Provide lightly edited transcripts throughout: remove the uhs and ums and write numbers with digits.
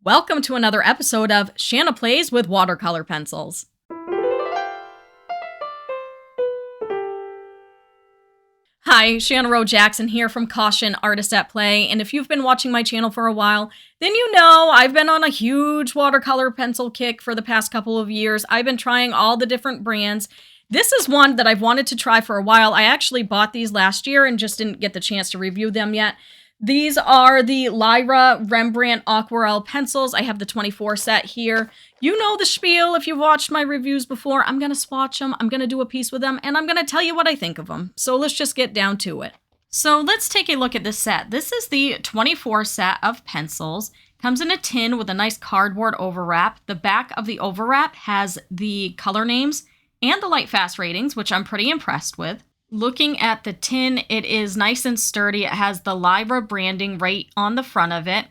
Welcome to another episode of Shanna Plays with Watercolor Pencils. Hi, Shanna Rowe Jackson here from Caution Artist at Play, and if you've been watching my channel for a while, then you know I've been on a huge watercolor pencil kick for the past couple of years. I've been trying all the different brands. This is one that I've wanted to try for a while. I actually bought these last year and just didn't get the chance to review them yet. These are the Lyra Rembrandt Aquarell Pencils. I have the 24 set here. You know the spiel if you've watched my reviews before. I'm going to swatch them, I'm going to do a piece with them, and I'm going to tell you what I think of them. So let's just get down to it. So let's take a look at this set. This is the 24 set of pencils. Comes in a tin with a nice cardboard overwrap. The back of the overwrap has the color names and the Lightfast ratings, which I'm pretty impressed with. Looking at the tin, it is nice and sturdy. It has the Lyra branding right on the front of it.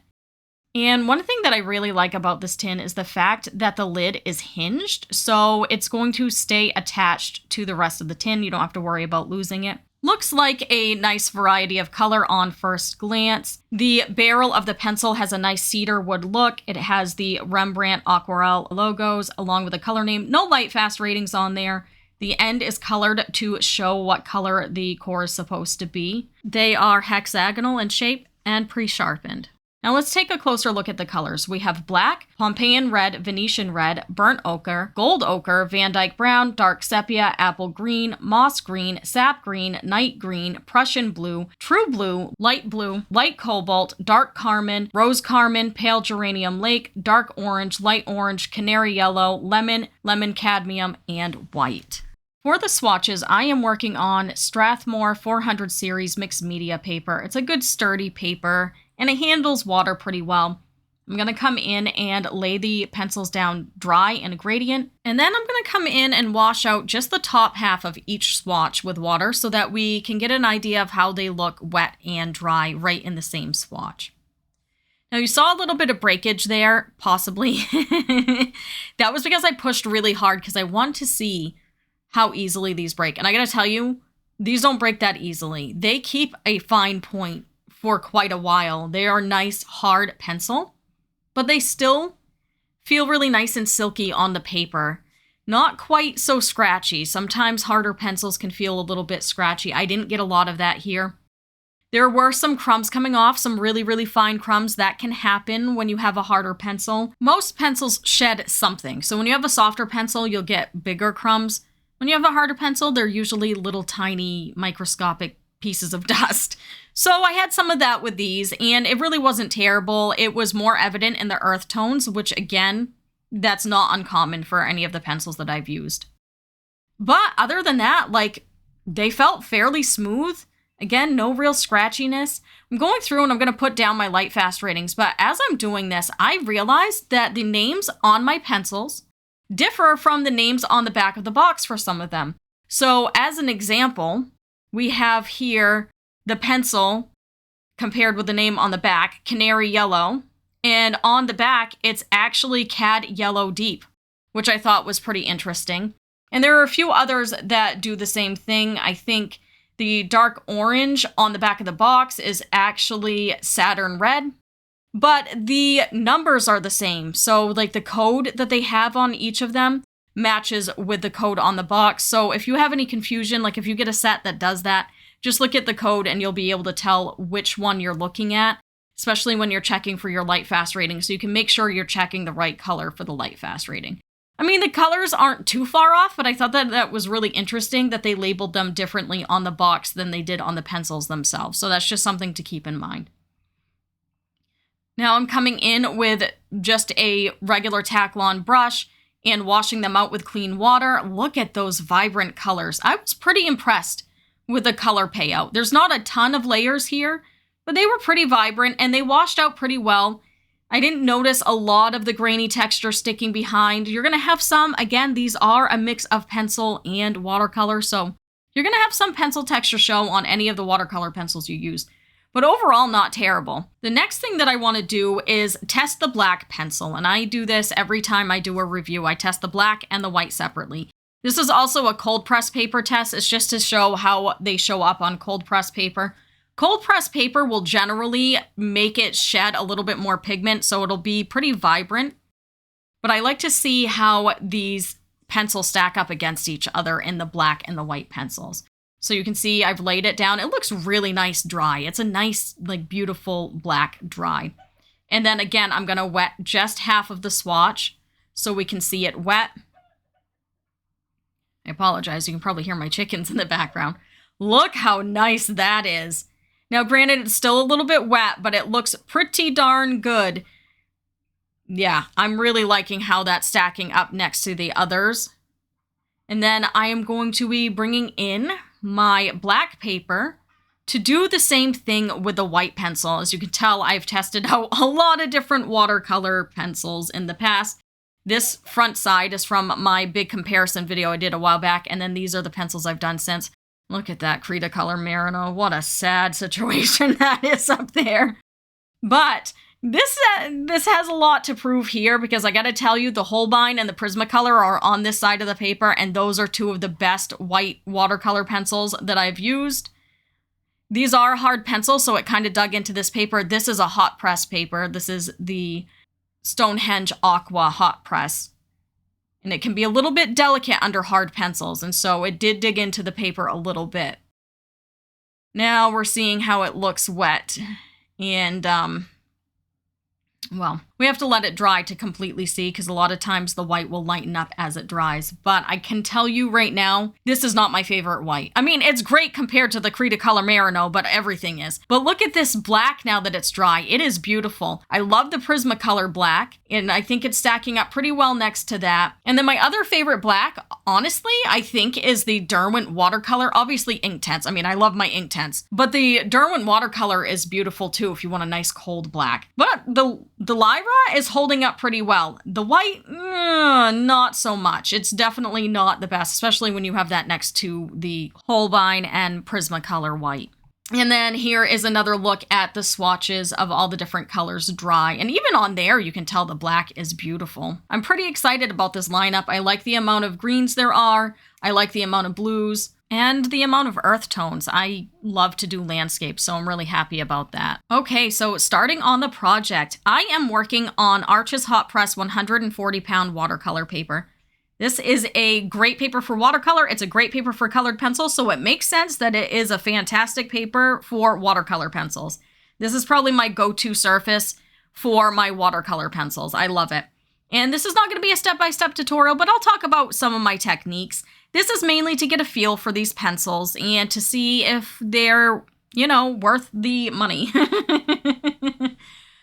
And one thing that I really like about this tin is the fact that the lid is hinged, so it's going to stay attached to the rest of the tin. You don't have to worry about losing it. Looks like a nice variety of color on first glance. The barrel of the pencil has a nice cedar wood look. It has the Rembrandt Aquarell logos along with a color name. No Lightfast ratings on there. The end is colored to show what color the core is supposed to be. They are hexagonal in shape and pre-sharpened. Now let's take a closer look at the colors. We have black, Pompeian red, Venetian red, burnt ochre, gold ochre, Van Dyke brown, dark sepia, apple green, moss green, sap green, night green, Prussian blue, true blue, light cobalt, dark carmine, rose carmine, pale geranium lake, dark orange, light orange, canary yellow, lemon, lemon cadmium, and white. For the swatches, I am working on Strathmore 400 series mixed media paper. It's a good sturdy paper and it handles water pretty well. I'm going to come in and lay the pencils down dry in a gradient, and then I'm going to come in and wash out just the top half of each swatch with water so that we can get an idea of how they look wet and dry right in the same swatch. Now you saw a little bit of breakage there, possibly. That was because I pushed really hard because I wanted to see how easily these break. And I gotta tell you, these don't break that easily. They keep a fine point for quite a while. They are nice, hard pencil, but they still feel really nice and silky on the paper. Not quite so scratchy. Sometimes harder pencils can feel a little bit scratchy. I didn't get a lot of that here. There were some crumbs coming off, some really, really fine crumbs. That can happen when you have a harder pencil. Most pencils shed something. So when you have a softer pencil, you'll get bigger crumbs. When you have a harder pencil, they're usually little tiny microscopic pieces of dust. So I had some of that with these, and it really wasn't terrible. It was more evident in the earth tones, which again, that's not uncommon for any of the pencils that I've used. But other than that, they felt fairly smooth. Again, no real scratchiness. I'm going through and I'm going to put down my Lightfast ratings, but as I'm doing this, I realized that the names on my pencils differ from the names on the back of the box for some of them. So as an example, we have here the pencil compared with the name on the back, Canary Yellow, and on the back, it's actually Cad Yellow Deep, which I thought was pretty interesting. And there are a few others that do the same thing. I think the dark orange on the back of the box is actually Saturn Red. But the numbers are the same. So the code that they have on each of them matches with the code on the box. So if you have any confusion, if you get a set that does that, just look at the code and you'll be able to tell which one you're looking at, especially when you're checking for your Lightfast rating. So you can make sure you're checking the right color for the Lightfast rating. I mean, the colors aren't too far off, but I thought that was really interesting that they labeled them differently on the box than they did on the pencils themselves. So that's just something to keep in mind. Now I'm coming in with just a regular Taklon brush and washing them out with clean water. Look at those vibrant colors. I was pretty impressed with the color payout. There's not a ton of layers here, but they were pretty vibrant and they washed out pretty well. I didn't notice a lot of the grainy texture sticking behind. You're going to have some. Again, these are a mix of pencil and watercolor, so you're going to have some pencil texture show on any of the watercolor pencils you use. But overall, not terrible. The next thing that I want to do is test the black pencil, and I do this every time I do a review. I test the black and the white separately. This is also a cold press paper test. It's just to show how they show up on cold press paper. Cold pressed paper will generally make it shed a little bit more pigment, so it'll be pretty vibrant. But I like to see how these pencils stack up against each other in the black and the white pencils. So you can see I've laid it down. It looks really nice dry. It's a nice, like, beautiful black dry. And then again, I'm gonna wet just half of the swatch so we can see it wet. I apologize, you can probably hear my chickens in the background. Look how nice that is. Now, granted, it's still a little bit wet, but it looks pretty darn good. Yeah, I'm really liking how that's stacking up next to the others. And then I am going to be bringing in my black paper to do the same thing with the white pencil. As you can tell, I've tested out a lot of different watercolor pencils in the past. This front side is from my big comparison video I did a while back, and then these are the pencils I've done since. Look at that Cretacolor Merino. What a sad situation that is up there. But this has a lot to prove here, because I gotta tell you, the Holbein and the Prismacolor are on this side of the paper, and those are two of the best white watercolor pencils that I've used. These are hard pencils, so it kind of dug into this paper. This is a hot press paper. This is the Stonehenge Aqua hot press. And it can be a little bit delicate under hard pencils, and so it did dig into the paper a little bit. Now we're seeing how it looks wet. And, well, we have to let it dry to completely see, because a lot of times the white will lighten up as it dries. But I can tell you right now, this is not my favorite white. I mean, it's great compared to the Cretacolor Merino, but everything is. But look at this black now that it's dry. It is beautiful. I love the Prismacolor black, and I think it's stacking up pretty well next to that. And then my other favorite black, honestly, I think is the Derwent Watercolor. Obviously Inktense. I mean, I love my Inktense. But the Derwent Watercolor is beautiful too if you want a nice cold black. But the Lyra is holding up pretty well. The white, not so much. It's definitely not the best, especially when you have that next to the Holbein and Prismacolor white. And then here is another look at the swatches of all the different colors dry. And even on there, you can tell the black is beautiful. I'm pretty excited about this lineup. I like the amount of greens there are. I like the amount of blues. And the amount of earth tones. I love to do landscapes, so I'm really happy about that. Okay, so starting on the project, I am working on Arches Hot Press 140-pound watercolor paper. This is a great paper for watercolor. It's a great paper for colored pencils, so it makes sense that it is a fantastic paper for watercolor pencils. This is probably my go-to surface for my watercolor pencils. I love it. And this is not going to be a step-by-step tutorial, but I'll talk about some of my techniques. This is mainly to get a feel for these pencils and to see if they're, worth the money.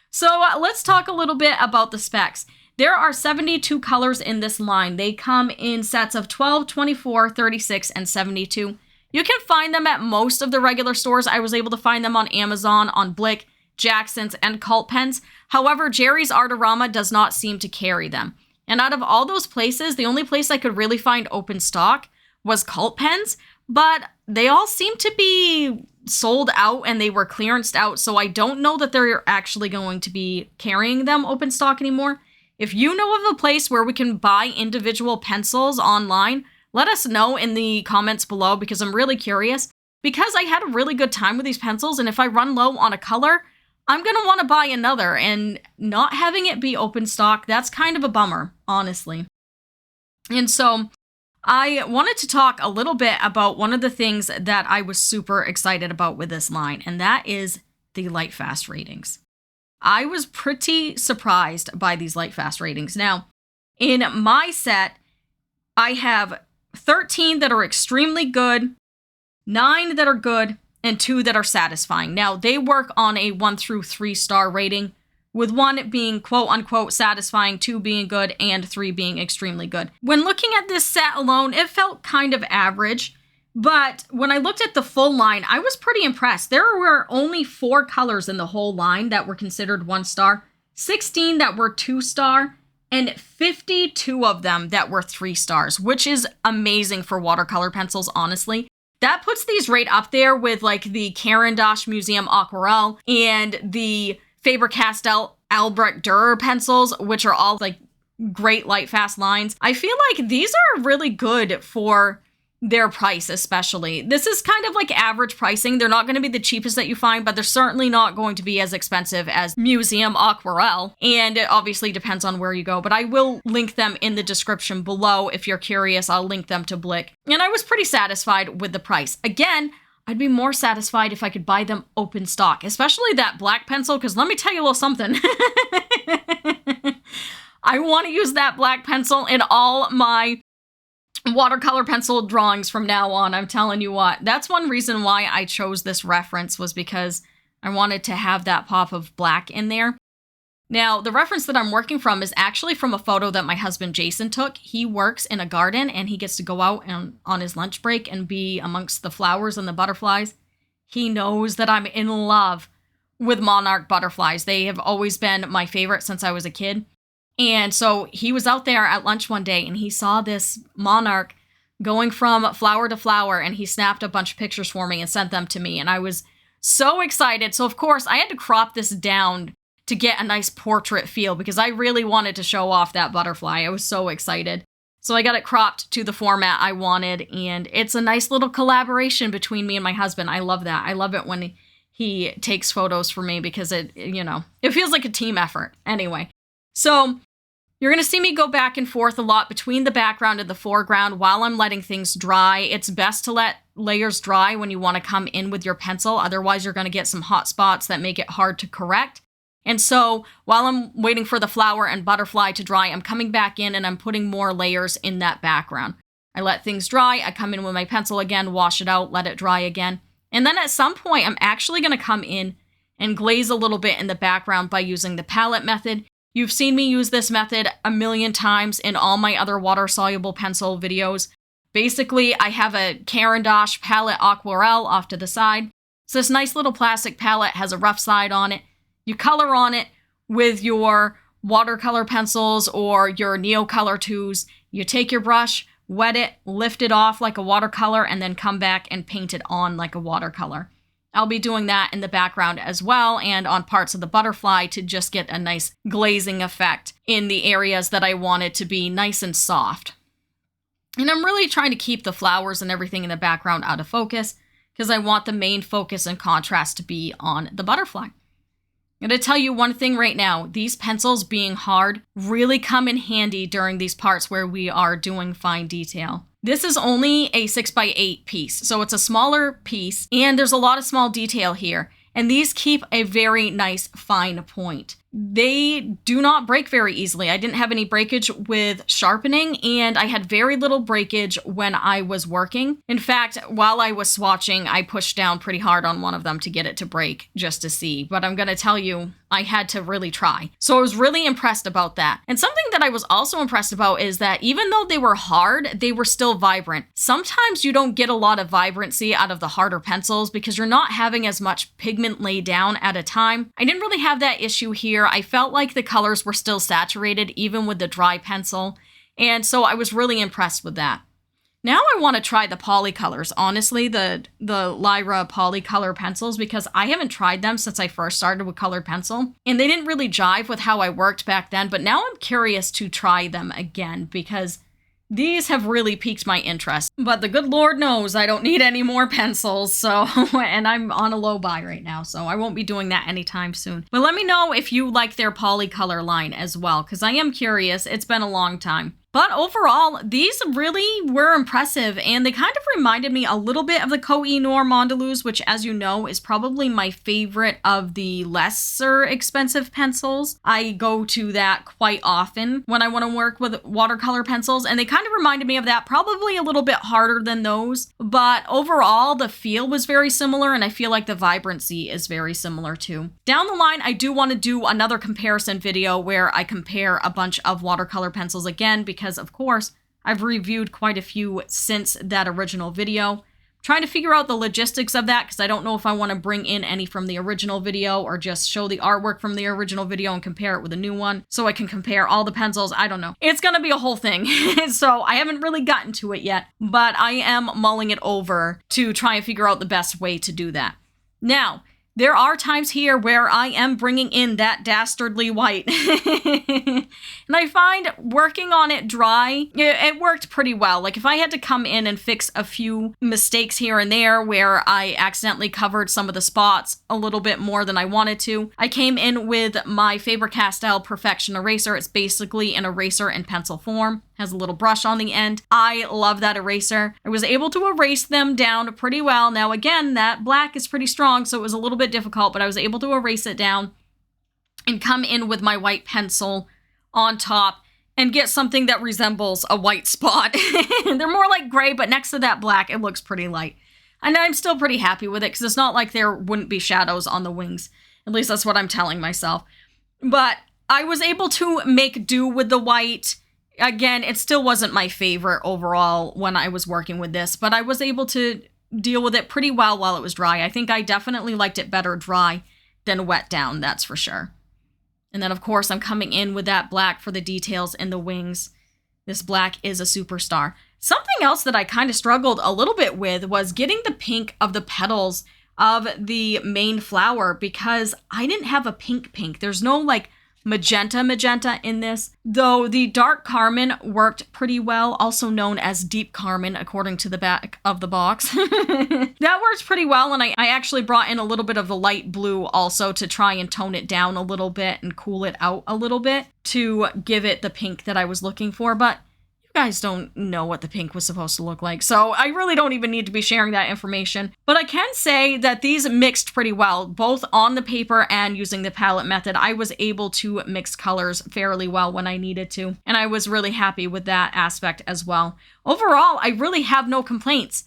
So let's talk a little bit about the specs. There are 72 colors in this line. They come in sets of 12, 24, 36, and 72. You can find them at most of the regular stores. I was able to find them on Amazon, on Blick, Jackson's, and Cult Pens. However, Jerry's Artorama does not seem to carry them. And out of all those places, the only place I could really find open stock was Cult Pens, but they all seem to be sold out and they were clearanced out, so I don't know that they're actually going to be carrying them open stock anymore. If you know of a place where we can buy individual pencils online, let us know in the comments below, because I'm really curious. Because I had a really good time with these pencils, and if I run low on a color, I'm going to want to buy another, and not having it be open stock, that's kind of a bummer, honestly. And so I wanted to talk a little bit about one of the things that I was super excited about with this line, and that is the Lightfast ratings. I was pretty surprised by these Lightfast ratings. Now, in my set, I have 13 that are extremely good, 9 that are good, and 2 that are satisfying. Now, they work on a 1 through 3 star rating, with 1 being quote-unquote satisfying, 2 being good, and 3 being extremely good. When looking at this set alone, it felt kind of average, but when I looked at the full line, I was pretty impressed. There were only 4 colors in the whole line that were considered 1 star, 16 that were 2 star, and 52 of them that were 3 stars, which is amazing for watercolor pencils, honestly. That puts these right up there with like the Caran d'Ache Museum Aquarell and the Faber-Castell Albrecht Dürer pencils, which are all like great Lightfast lines. I feel like these are really good for their price especially. This is kind of like average pricing. They're not going to be the cheapest that you find, but they're certainly not going to be as expensive as Museum Aquarell. And it obviously depends on where you go, but I will link them in the description below. If you're curious, I'll link them to Blick. And I was pretty satisfied with the price. Again, I'd be more satisfied if I could buy them open stock, especially that black pencil, because let me tell you a little something. I want to use that black pencil in all my watercolor pencil drawings from now on. I'm telling you what. That's one reason why I chose this reference, was because I wanted to have that pop of black in there. Now, the reference that I'm working from is actually from a photo that my husband Jason took. He works in a garden and he gets to go out and on his lunch break and be amongst the flowers and the butterflies. He knows that I'm in love with monarch butterflies. They have always been my favorite since I was a kid. And so he was out there at lunch one day and he saw this monarch going from flower to flower, and he snapped a bunch of pictures for me and sent them to me. And I was so excited. So of course I had to crop this down to get a nice portrait feel because I really wanted to show off that butterfly. I was so excited. So I got it cropped to the format I wanted, and it's a nice little collaboration between me and my husband. I love that. I love it when he takes photos for me because it feels like a team effort. Anyway, so you're going to see me go back and forth a lot between the background and the foreground while I'm letting things dry. It's best to let layers dry when you want to come in with your pencil. Otherwise, you're going to get some hot spots that make it hard to correct. And so while I'm waiting for the flower and butterfly to dry, I'm coming back in and I'm putting more layers in that background. I let things dry. I come in with my pencil again, wash it out, let it dry again. And then at some point, I'm actually going to come in and glaze a little bit in the background by using the palette method. You've seen me use this method a million times in all my other water-soluble pencil videos. Basically, I have a Caran d'Ache palette aquarelle off to the side. So this nice little plastic palette has a rough side on it. You color on it with your watercolor pencils or your Neocolor 2s. You take your brush, wet it, lift it off like a watercolor, and then come back and paint it on like a watercolor. I'll be doing that in the background as well and on parts of the butterfly to just get a nice glazing effect in the areas that I want it to be nice and soft. And I'm really trying to keep the flowers and everything in the background out of focus because I want the main focus and contrast to be on the butterfly. I'm going to tell you one thing right now. These pencils being hard really come in handy during these parts where we are doing fine detail. This is only a 6x8 piece, so it's a smaller piece, and there's a lot of small detail here. And these keep a very nice fine point. They do not break very easily. I didn't have any breakage with sharpening, and I had very little breakage when I was working. In fact, while I was swatching, I pushed down pretty hard on one of them to get it to break, just to see. But I'm gonna tell you, I had to really try. So I was really impressed about that. And something that I was also impressed about is that even though they were hard, they were still vibrant. Sometimes you don't get a lot of vibrancy out of the harder pencils because you're not having as much pigment laid down at a time. I didn't really have that issue here. I felt like the colors were still saturated even with the dry pencil. And so I was really impressed with that. Now I want to try the polycolors, honestly, the Lyra Polycolor pencils, because I haven't tried them since I first started with colored pencil, and they didn't really jive with how I worked back then, but now I'm curious to try them again because these have really piqued my interest. But the good Lord knows I don't need any more pencils, so, and I'm on a low buy right now, so I won't be doing that anytime soon. But let me know if you like their Polycolor line as well, because I am curious. It's been a long time. But overall, these really were impressive, and they kind of reminded me a little bit of the Koh-i-Noor Mondeluz, which, as you know, is probably my favorite of the lesser expensive pencils. I go to that quite often when I want to work with watercolor pencils, and they kind of reminded me of that, probably a little bit harder than those. But overall, the feel was very similar, and I feel like the vibrancy is very similar too. Down the line, I do want to do another comparison video where I compare a bunch of watercolor pencils again, because of course, I've reviewed quite a few since that original video. I'm trying to figure out the logistics of that because I don't know if I want to bring in any from the original video or just show the artwork from the original video and compare it with a new one so I can compare all the pencils. I don't know. It's going to be a whole thing. So I haven't really gotten to it yet, but I am mulling it over to try and figure out the best way to do that. Now, there are times here where I am bringing in that dastardly white. And I find working on it dry, it worked pretty well. Like if I had to come in and fix a few mistakes here and there where I accidentally covered some of the spots a little bit more than I wanted to, I came in with my Faber-Castell Perfection Eraser. It's basically an eraser in pencil form. Has a little brush on the end. I love that eraser. I was able to erase them down pretty well. Now again, that black is pretty strong, so it was a little bit difficult, but I was able to erase it down and come in with my white pencil on top and get something that resembles a white spot. They're more like gray, but next to that black, it looks pretty light. And I'm still pretty happy with it because it's not like there wouldn't be shadows on the wings. At least that's what I'm telling myself. But I was able to make do with the white. Again, it still wasn't my favorite overall when I was working with this, but I was able to deal with it pretty well while it was dry. I think I definitely liked it better dry than wet down, that's for sure. And then, of course, I'm coming in with that black for the details in the wings. This black is a superstar. Something else that I kind of struggled a little bit with was getting the pink of the petals of the main flower because I didn't have a pink. There's no, like, magenta in this, though the dark carmine worked pretty well, also known as deep carmine according to the back of the box. That works pretty well, and I actually brought in a little bit of the light blue also to try and tone it down a little bit and cool it out a little bit to give it the pink that I was looking for, but you guys don't know what the pink was supposed to look like, so I really don't even need to be sharing that information. But I can say that these mixed pretty well, both on the paper and using the palette method. I was able to mix colors fairly well when I needed to, and I was really happy with that aspect as well. Overall, I really have no complaints.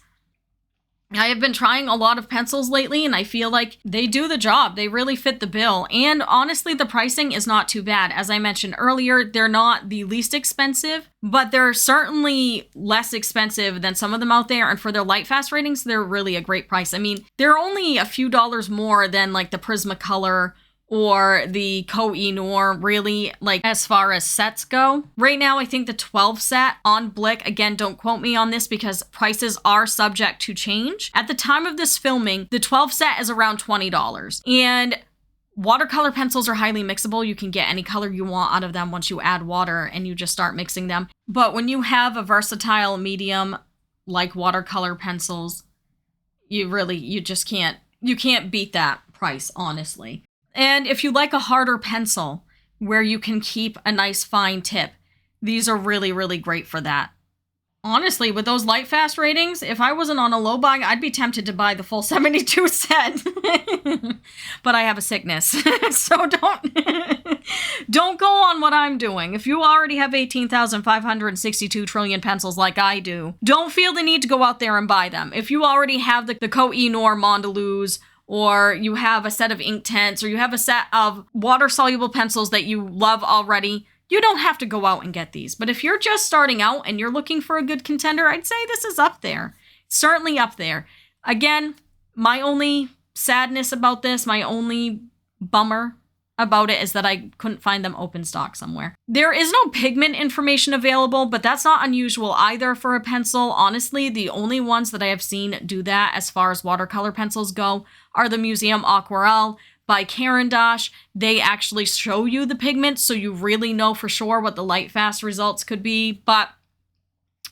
I have been trying a lot of pencils lately, and I feel like they do the job. They really fit the bill. And honestly, the pricing is not too bad. As I mentioned earlier, they're not the least expensive, but they're certainly less expensive than some of them out there. And for their Lightfast ratings, they're really a great price. I mean, they're only a few dollars more than like the Prismacolor or the Koh-i-Noor, really, like as far as sets go. Right now, I think the 12 set on Blick, again, don't quote me on this because prices are subject to change. At the time of this filming, the 12 set is around $20. And watercolor pencils are highly mixable. You can get any color you want out of them once you add water and you just start mixing them. But when you have a versatile medium like watercolor pencils, you just can't beat that price, honestly. And if you like a harder pencil where you can keep a nice fine tip, these are really, really great for that. Honestly, with those Lightfast ratings, if I wasn't on a low buy, I'd be tempted to buy the full 72 set. But I have a sickness, so don't go on what I'm doing. If you already have 18,562 trillion pencils like I do, don't feel the need to go out there and buy them. If you already have the Koh-i-Noor Mondeluz, or you have a set of Inktense, or you have a set of water-soluble pencils that you love already, you don't have to go out and get these. But if you're just starting out and you're looking for a good contender, I'd say this is up there. Certainly up there. Again, my only sadness about this, my only bummer about it is that I couldn't find them open stock somewhere. There is no pigment information available, but that's not unusual either for a pencil. Honestly, the only ones that I have seen do that as far as watercolor pencils go are the Museum Aquarell by Caran d'Ache. They actually show you the pigment, so you really know for sure what the Lightfast results could be, but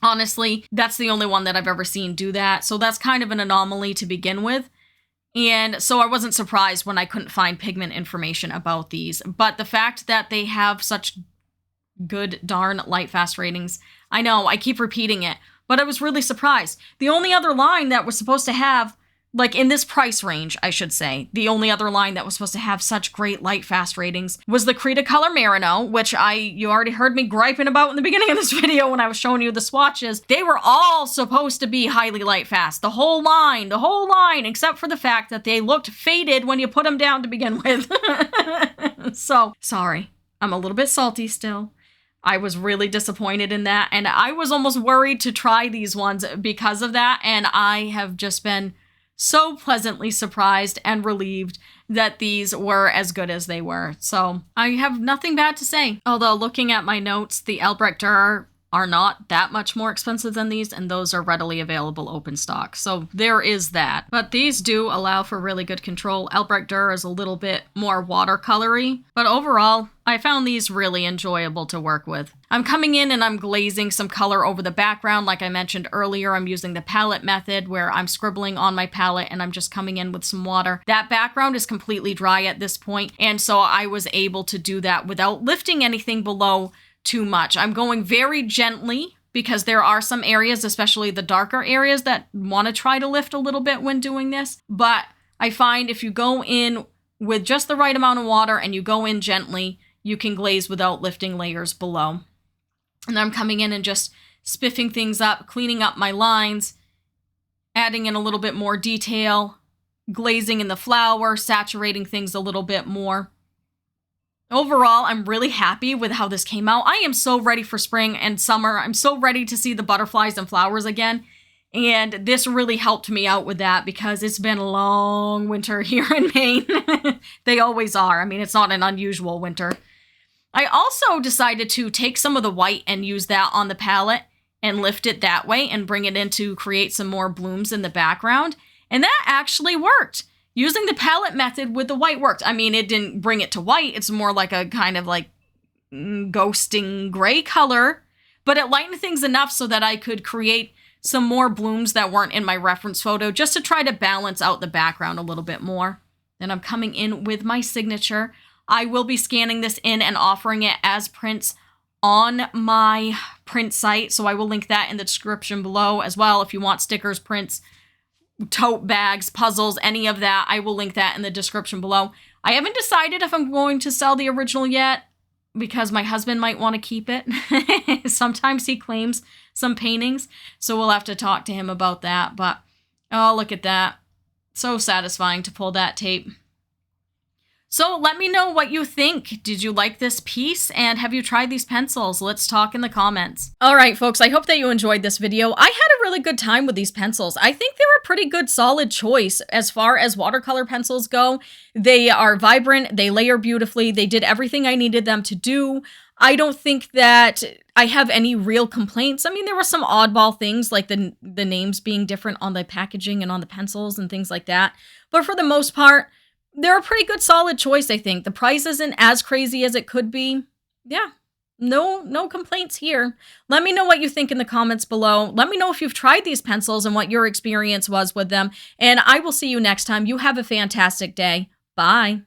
honestly, that's the only one that I've ever seen do that, so that's kind of an anomaly to begin with. And so I wasn't surprised when I couldn't find pigment information about these. But the fact that they have such good darn Lightfast ratings, I know, I keep repeating it, but I was really surprised. The only other line that was supposed to have, like in this price range, I should say, the only other line that was supposed to have such great Lightfast ratings was the Cretacolor Merino, which you already heard me griping about in the beginning of this video when I was showing you the swatches. They were all supposed to be highly Lightfast, the whole line, except for the fact that they looked faded when you put them down to begin with. So, sorry, I'm a little bit salty still. I was really disappointed in that, and I was almost worried to try these ones because of that, and I have just been so pleasantly surprised and relieved that these were as good as they were. So I have nothing bad to say. Although looking at my notes, the Albrecht Dürer are not that much more expensive than these, and those are readily available open stock. So there is that. But these do allow for really good control. Albrecht Dürer is a little bit more watercolory, but overall, I found these really enjoyable to work with. I'm coming in and I'm glazing some color over the background. Like I mentioned earlier, I'm using the palette method where I'm scribbling on my palette and I'm just coming in with some water. That background is completely dry at this point, and so I was able to do that without lifting anything below too much. I'm going very gently because there are some areas, especially the darker areas, that want to try to lift a little bit when doing this. But I find if you go in with just the right amount of water and you go in gently, you can glaze without lifting layers below. And I'm coming in and just spiffing things up, cleaning up my lines, adding in a little bit more detail, glazing in the flower, saturating things a little bit more. Overall, I'm really happy with how this came out. I am so ready for spring and summer. I'm so ready to see the butterflies and flowers again. And this really helped me out with that because it's been a long winter here in Maine. They always are. I mean, it's not an unusual winter. I also decided to take some of the white and use that on the palette and lift it that way and bring it in to create some more blooms in the background. And that actually worked. Using the palette method with the white worked. I mean, it didn't bring it to white. It's more like a kind of like ghosting gray color, but it lightened things enough so that I could create some more blooms that weren't in my reference photo just to try to balance out the background a little bit more. Then I'm coming in with my signature. I will be scanning this in and offering it as prints on my print site, so I will link that in the description below as well. If you want stickers, prints, tote bags, puzzles, any of that, I will link that in the description below. I haven't decided if I'm going to sell the original yet because my husband might want to keep it. Sometimes he claims some paintings, so we'll have to talk to him about that. But oh, look at that. So satisfying to pull that tape. So let me know what you think. Did you like this piece? And have you tried these pencils? Let's talk in the comments. All right, folks, I hope that you enjoyed this video. I had a really good time with these pencils. I think they were a pretty good, solid choice as far as watercolor pencils go. They are vibrant. They layer beautifully. They did everything I needed them to do. I don't think that I have any real complaints. I mean, there were some oddball things like the names being different on the packaging and on the pencils and things like that. But for the most part, they're a pretty good solid choice, I think. The price isn't as crazy as it could be. Yeah, no complaints here. Let me know what you think in the comments below. Let me know if you've tried these pencils and what your experience was with them. And I will see you next time. You have a fantastic day. Bye.